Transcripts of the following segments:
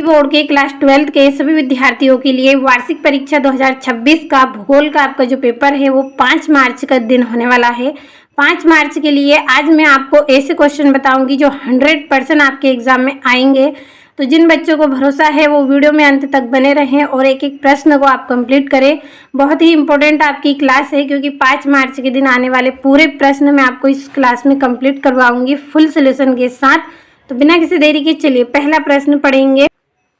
UP board के class 12 के सभी विद्यार्थियों के लिए वार्षिक परीक्षा 2026 का भूगोल का आपका जो पेपर है वो 5 मार्च का दिन होने वाला है। 5 मार्च के लिए आज मैं आपको ऐसे क्वेश्चन बताऊंगी जो 100% आपके एग्जाम में आएंगे। तो जिन बच्चों को भरोसा है वो वीडियो में अंत तक बने रहें और एक एक प्रश्न को आप कंप्लीट करें। बहुत ही इंपॉर्टेंट आपकी क्लास है क्योंकि 5 मार्च के दिन आने वाले पूरे प्रश्न मैं आपको इस क्लास में कंप्लीट करवाऊंगी फुल सोल्यूशन के साथ। तो बिना किसी देरी के चलिए पहला प्रश्न पढ़ेंगे।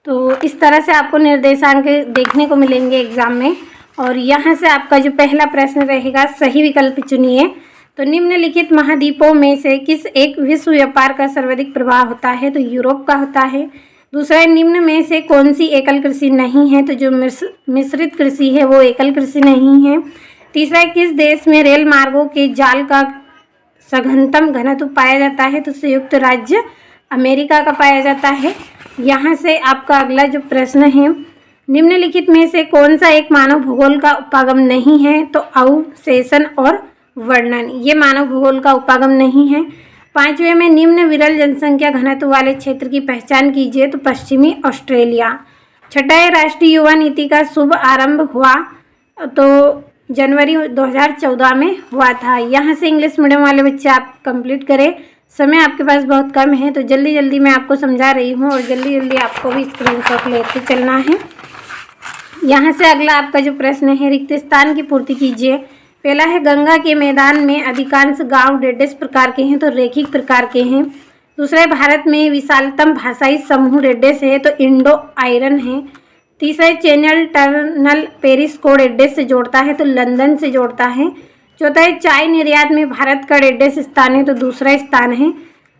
तो इस तरह से आपको निर्देशांक देखने को मिलेंगे एग्जाम में और यहाँ से आपका जो पहला प्रश्न रहेगा सही विकल्प चुनिए। तो निम्नलिखित महाद्वीपों में से किस एक विश्व व्यापार का सर्वाधिक प्रभाव होता है? तो यूरोप का होता है। दूसरा, निम्न में से कौन सी एकल कृषि नहीं है? तो जो मिश्रित कृषि है वो एकल कृषि नहीं है। तीसरा, किस देश में रेल मार्गों के जाल का सघनतम घनत्व पाया जाता है? तो संयुक्त राज्य अमेरिका का पाया जाता है। यहाँ से आपका अगला जो प्रश्न है, निम्नलिखित में से कौन सा एक मानव भूगोल का उपागम नहीं है? तो अवशेषण और वर्णन, ये मानव भूगोल का उपागम नहीं है। पांचवें में निम्न विरल जनसंख्या घनत्व वाले क्षेत्र की पहचान कीजिए। तो पश्चिमी ऑस्ट्रेलिया। छठा है, राष्ट्रीय युवा नीति का शुभ आरंभ हुआ तो जनवरी 2014 में हुआ था। यहाँ से इंग्लिश मीडियम वाले बच्चे आप कंप्लीट करें। समय आपके पास बहुत कम है तो जल्दी जल्दी मैं आपको समझा रही हूँ और जल्दी जल्दी आपको भी स्क्रीनशॉट लेते चलना है। यहाँ से अगला आपका जो प्रश्न है, रिक्त स्थान की पूर्ति कीजिए। पहला है, गंगा के मैदान में अधिकांश गांव डेडेस प्रकार के हैं तो रेखिक प्रकार के हैं। दूसरा है, भारत में विशालतम भाषाई समूह रेडेस है तो इंडो आयरन है। तीसरा है, चैनल टनल पेरिस को रेडेस से जोड़ता है तो लंदन से जोड़ता है। चौथा है, चाय निर्यात में भारत का रेडेस स्थान है तो दूसरा स्थान है।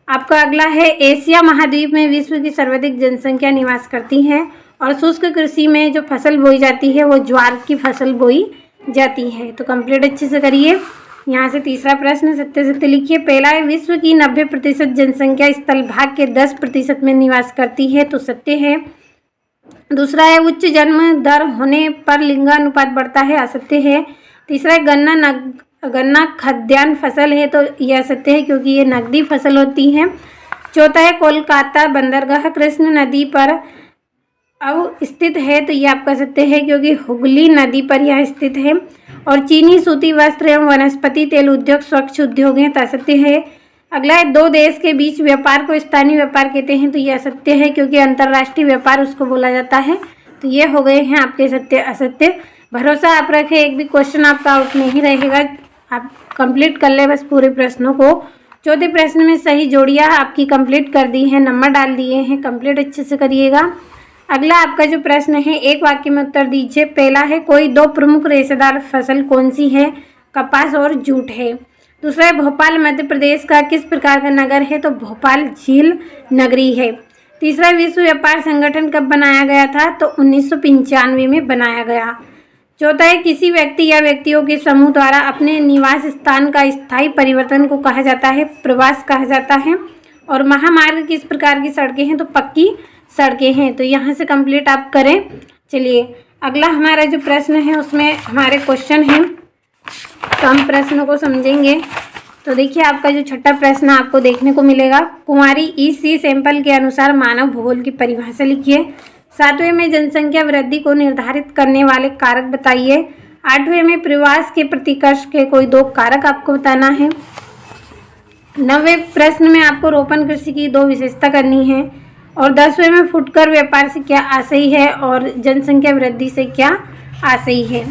आपका अगला है, एशिया महाद्वीप में विश्व की सर्वाधिक जनसंख्या निवास करती है और शुष्क कृषि में जो फसल बोई जाती है वो ज्वार की फसल बोई जाती है। तो कंप्लीट अच्छे से करिए। यहाँ से तीसरा प्रश्न सत्य सत्य लिखिए। पहला है, विश्व की 90% जनसंख्या स्थल भाग के 10% में निवास करती है तो सत्य है। दूसरा है, उच्च जन्म दर होने पर लिंगानुपात बढ़ता है, असत्य है। तीसरा है, गन्ना खाद्यान्न फसल है तो यह सत्य है क्योंकि ये नकदी फसल होती है। चौथा है, कोलकाता बंदरगाह कृष्ण नदी पर अब स्थित है तो यह आपका सत्य है क्योंकि हुगली नदी पर यह स्थित है। और चीनी सूती वस्त्र एवं वनस्पति तेल उद्योग स्वच्छ उद्योग है तो असत्य है। अगला है, दो देश के बीच व्यापार को स्थानीय व्यापार कहते हैं तो यह सत्य है क्योंकि अंतर्राष्ट्रीय व्यापार उसको बोला जाता है। तो ये हो गए हैं आपके सत्य असत्य। भरोसा आप रखें, एक भी क्वेश्चन आपका आउट नहीं रहेगा। आप कंप्लीट कर ले बस पूरे प्रश्नों को। चौथे प्रश्न में सही जोड़ियाँ आपकी कंप्लीट कर दी है, नंबर डाल दिए हैं, कंप्लीट अच्छे से करिएगा। अगला आपका जो प्रश्न है, एक वाक्य में उत्तर दीजिए। पहला है, कोई दो प्रमुख रेशेदार फसल कौन सी है? कपास और जूट है। दूसरा है, भोपाल मध्य प्रदेश का किस प्रकार का नगर है? तो भोपाल झील नगरी है। तीसरा, विश्व व्यापार संगठन कब बनाया गया था? तो 1995 में बनाया गया। चौथा है, किसी व्यक्ति या व्यक्तियों के समूह द्वारा अपने निवास स्थान का स्थायी परिवर्तन को कहा जाता है? प्रवास कहा जाता है। और महामार्ग किस प्रकार की सड़कें हैं? तो पक्की सड़कें हैं। तो यहाँ से कंप्लीट आप करें। चलिए अगला हमारा जो प्रश्न है उसमें हमारे क्वेश्चन हैं तो हम प्रश्नों को समझेंगे। तो देखिए आपका जो छठा प्रश्न आपको देखने को मिलेगा, कुमारी EC सैंपल के अनुसार मानव भूगोल की परिभाषा लिखिए। सातवें में जनसंख्या वृद्धि को निर्धारित करने वाले कारक बताइए। आठवें में प्रवास के प्रतिकर्ष के कोई दो कारक आपको बताना है। 9वें प्रश्न में आपको रोपण कृषि की दो विशेषता करनी है। और 10वें में फुटकर व्यापार से क्या आशय है और जनसंख्या वृद्धि से क्या आशय है।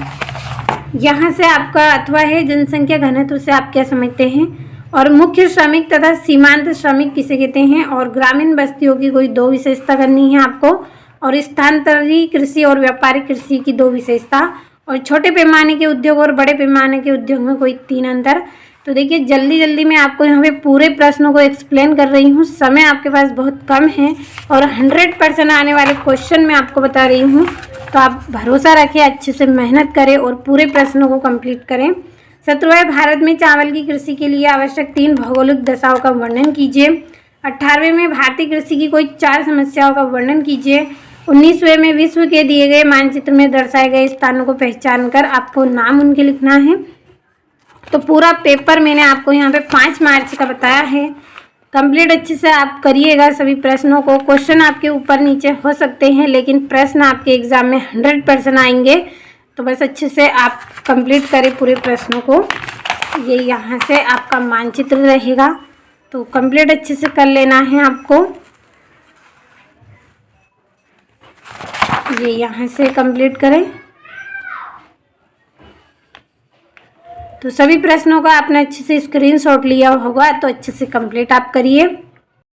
यहाँ से आपका अथवा है, जनसंख्या घनत्व से आप क्या समझते हैं और मुख्य श्रमिक तथा सीमांत श्रमिक किसे कहते हैं और ग्रामीण बस्तियों की कोई दो विशेषता करनी है आपको। और स्थानांतरी कृषि और व्यापारिक कृषि की दो विशेषता और छोटे पैमाने के उद्योग और बड़े पैमाने के उद्योग में कोई 3 अंतर। तो देखिए जल्दी जल्दी मैं आपको यहाँ पे पूरे प्रश्नों को एक्सप्लेन कर रही हूँ, समय आपके पास बहुत कम है और 100% आने वाले क्वेश्चन मैं आपको बता रही हूँ। तो आप भरोसा रखें, अच्छे से मेहनत करें और पूरे प्रश्नों को कंप्लीट करें। 17वें, भारत में चावल की कृषि के लिए आवश्यक 3 भौगोलिक दशाओं का वर्णन कीजिए। 18वें में भारतीय कृषि की कोई 4 समस्याओं का वर्णन कीजिए। 19वें में विश्व के दिए गए मानचित्र में दर्शाए गए स्थानों को पहचान कर आपको नाम उनके लिखना है। तो पूरा पेपर मैंने आपको यहाँ पे 5 मार्च का बताया है। कंप्लीट अच्छे से आप करिएगा सभी प्रश्नों को। क्वेश्चन आपके ऊपर नीचे हो सकते हैं लेकिन प्रश्न आपके एग्जाम में 100% आएंगे, तो बस अच्छे से आप कंप्लीट करें पूरे प्रश्नों को। ये यहाँ से आपका मानचित्र रहेगा, तो कंप्लीट अच्छे से कर लेना है आपको। ये यहाँ से कंप्लीट करें। तो सभी प्रश्नों का आपने अच्छे से स्क्रीनशॉट लिया होगा, तो अच्छे से कंप्लीट आप करिए।